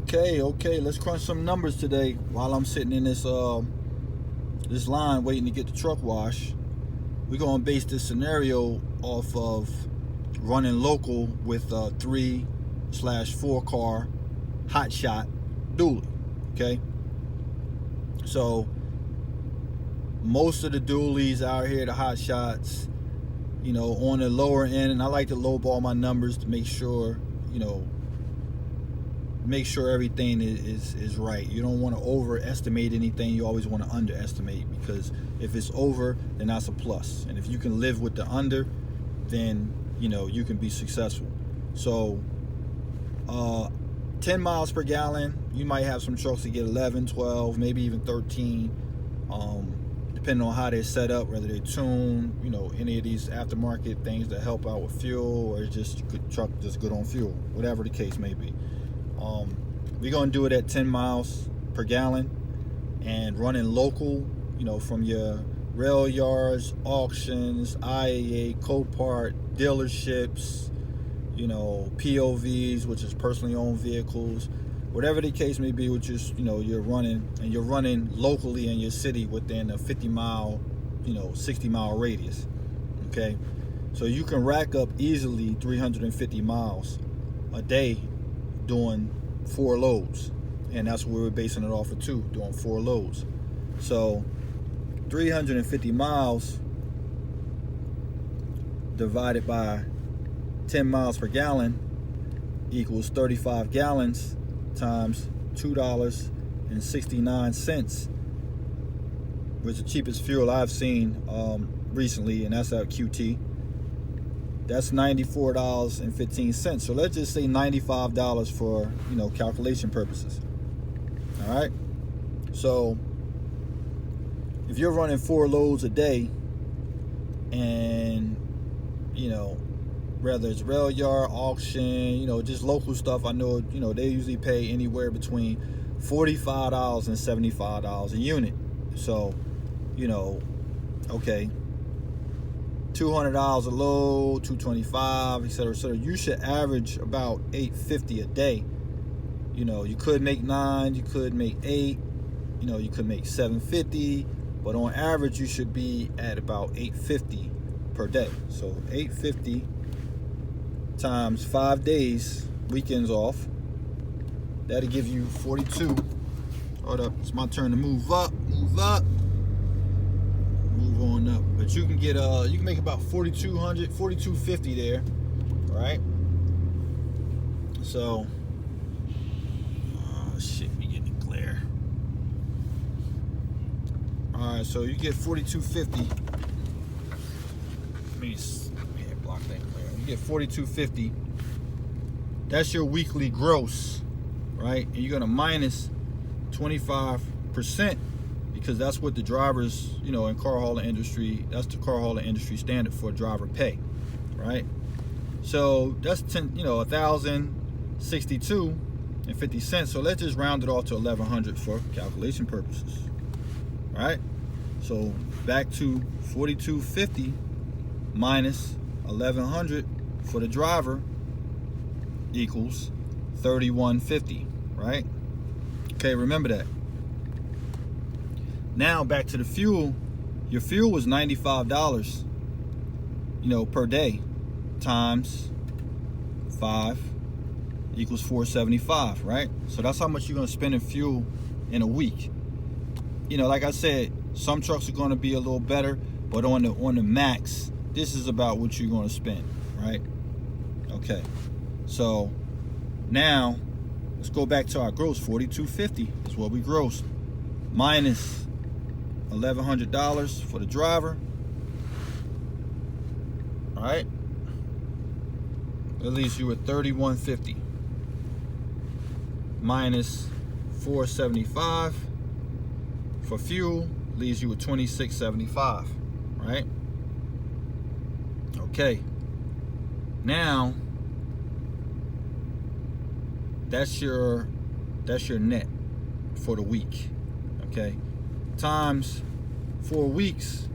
Okay, let's crunch some numbers today while I'm sitting in this line waiting to get the truck washed. We're gonna base this scenario off of running local with a 3/4 car hotshot dually. Okay, so most of the dualies out here, the hotshots, on the lower end, and I like to lowball my numbers to make sure everything is right. You don't want to overestimate anything. You always want to underestimate, because if it's over, then that's a plus. And if you can live with the under, then you can be successful. So 10 miles per gallon, you might have some trucks that get 11, 12, maybe even 13, depending on how they're set up, whether they're tuned, any of these aftermarket things that help out with fuel, or it's just truck just good on fuel, whatever the case may be. We're going to do it at 10 miles per gallon and running local, from your rail yards, auctions, IAA, Copart, dealerships, POVs, which is personally owned vehicles, whatever the case may be, which is, you're running locally in your city within a 50 mile, 60 mile radius. Okay. So you can rack up easily 350 miles a day doing 4 loads, and that's what we're basing it off of too, doing 4 loads. So 350 miles divided by 10 miles per gallon equals 35 gallons times $2.69, which is the cheapest fuel I've seen recently, and that's at QT. That's $94.15. So let's just say $95 for calculation purposes. All right. So if you're running 4 loads a day, and whether it's rail yard, auction, just local stuff, I know they usually pay anywhere between $45 and $75 a unit. So okay, $200 a load, $225, etc., etc. You should average about $850 a day. You could make 9, you could make 8, you could make $750, but on average you should be at about $850 per day. So $850 times 5 days, weekends off, that'll give you 42. Hold up, it's my turn to move up, move on up. But you can get you can make about 4,200, 4,250 there, right? So shit, we getting a glare. All right, so you get 4,250. Let me block that glare. You get 4,250. That's your weekly gross, right? And you're gonna minus 25%, because that's what the drivers, in car hauling industry, that's the car hauling industry standard for driver pay, right? So that's 1,062.50. So let's just round it off to 1,100 for calculation purposes, right? So back to 4,250 minus 1,100 for the driver equals 3,150, right? Okay, remember that. Now back to the fuel. Your fuel was $95, per day, times 5 equals $475, right? So that's how much you're gonna spend in fuel in a week. Like I said, some trucks are gonna be a little better, but on the max, this is about what you're gonna spend, right? Okay. So now let's go back to our gross. 4,250 is what we grossed, minus $1,100 for the driver. All right, that leaves you with 3,150 minus 475 for fuel, leaves you with 2,675, right? Okay, now that's your net for the week. Okay, times 4 weeks,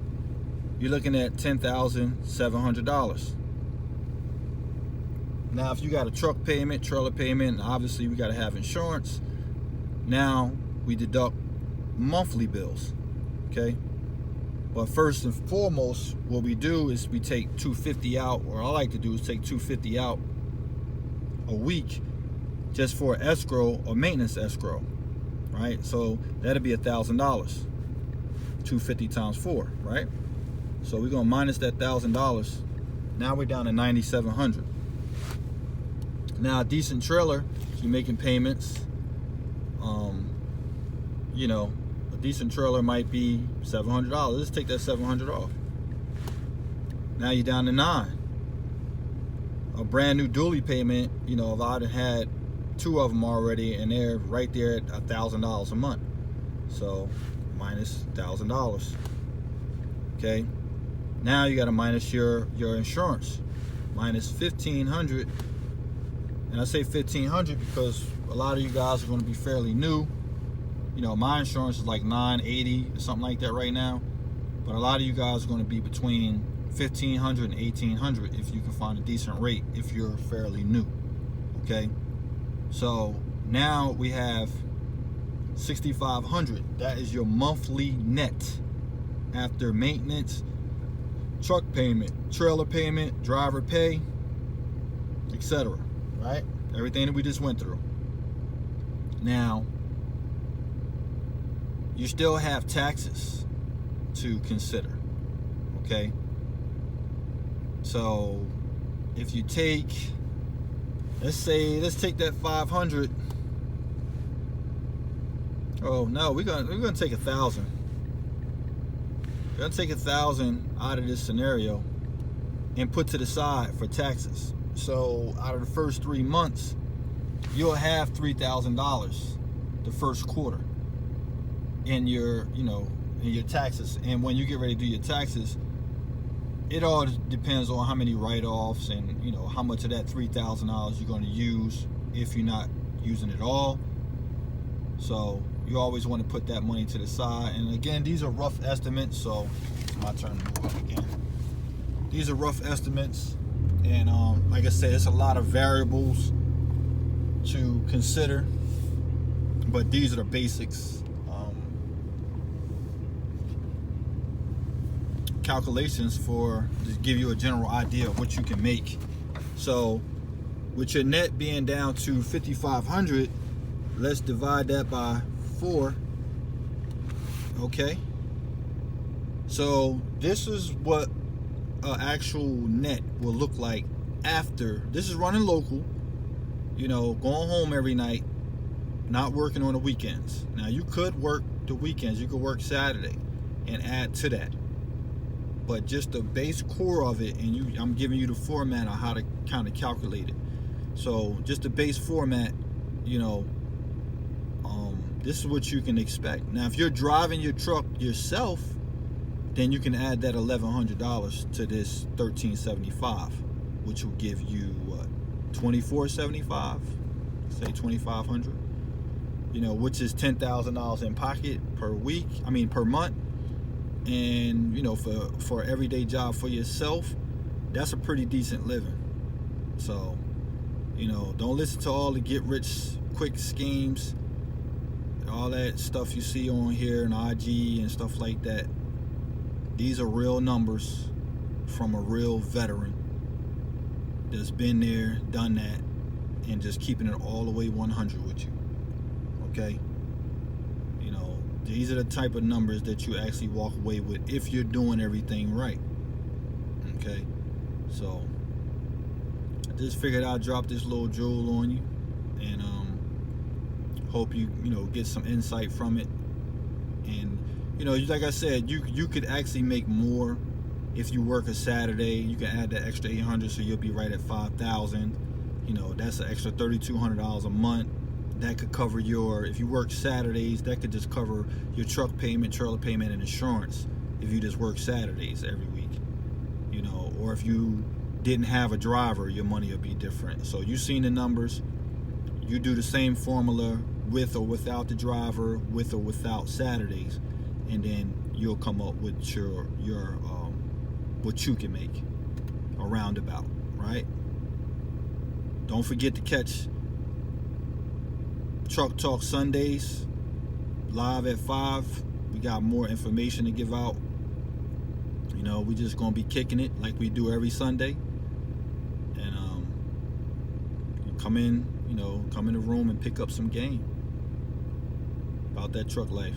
you're looking at $10,700. Now, if you got a truck payment, trailer payment, obviously we got to have insurance. Now we deduct monthly bills, okay? But first and foremost, what we do is we take $250 out, or I like to do is take $250 out a week just for escrow or maintenance escrow, right? So that'll be $1,000. 250 times 4, right? So we're gonna minus that $1,000. Now we're down to $9,700. Now, a decent trailer, if you're making payments, you know, a decent trailer might be $700. Let's take that $700 off. Now you're down to $9. A brand new dually payment, you know, if I'd had 2 of them already, and they're right there at $1,000 a month. So minus $1,000. Okay. Now you got to minus your insurance, minus $1,500. And I say $1,500 because a lot of you guys are going to be fairly new. You know, my insurance is like $980 or something like that right now. But a lot of you guys are going to be between $1,500 and $1,800 if you can find a decent rate if you're fairly new. Okay. So now we have $6,500. That is your monthly net after maintenance, truck payment, trailer payment, driver pay, etc. Right? Everything that we just went through. Now, you still have taxes to consider. Okay? So, if you take, let's take that 500. Oh no, we're gonna take 1,000. We're gonna take 1,000 out of this scenario and put to the side for taxes. So out of the first 3 months, you'll have $3,000 the first quarter in your, in your taxes. And when you get ready to do your taxes, it all depends on how many write-offs and how much of that $3,000 you're going to use if you're not using it all. So you always want to put that money to the side. And again, these are rough estimates, so it's my turn to move up again. These are rough estimates, and like I said, it's a lot of variables to consider, but these are the basics. Calculations to give you a general idea of what you can make. So with your net being down to $5,500, let's divide that by 4. Okay, so this is what an actual net will look like after. This is running local, going home every night, not working on the weekends. Now you could work the weekends, you could work Saturday and add to that, but just the base core of it, and I'm giving you the format on how to kind of calculate it. So just the base format, this is what you can expect. Now if you're driving your truck yourself, then you can add that $1,100 to this $1,375, which will give you what, $2,475, say $2,500, which is $10,000 in pocket per month. And for everyday job for yourself, that's a pretty decent living. So don't listen to all the get rich quick schemes, all that stuff you see on here and IG and stuff like that. These are real numbers from a real veteran that's been there, done that, and just keeping it all the way 100 with you. Okay? These are the type of numbers that you actually walk away with if you're doing everything right. Okay? So I just figured I'd drop this little jewel on you, and hope you get some insight from it. And like I said, you could actually make more if you work a Saturday. You can add that extra $800, so you'll be right at $5,000. That's an extra $3,200 a month. That could cover if you work Saturdays, that could just cover your truck payment, trailer payment, and insurance if you just work Saturdays every week. Or if you didn't have a driver, your money would be different. So you've seen the numbers. You do the same formula with or without the driver, with or without Saturdays, and then you'll come up with your what you can make, a roundabout, right? Don't forget to catch Truck Talk Sundays live at 5. We got more information to give out. You know, we just gonna be kicking it like we do every Sunday. And come in the room and pick up some game about that truck life.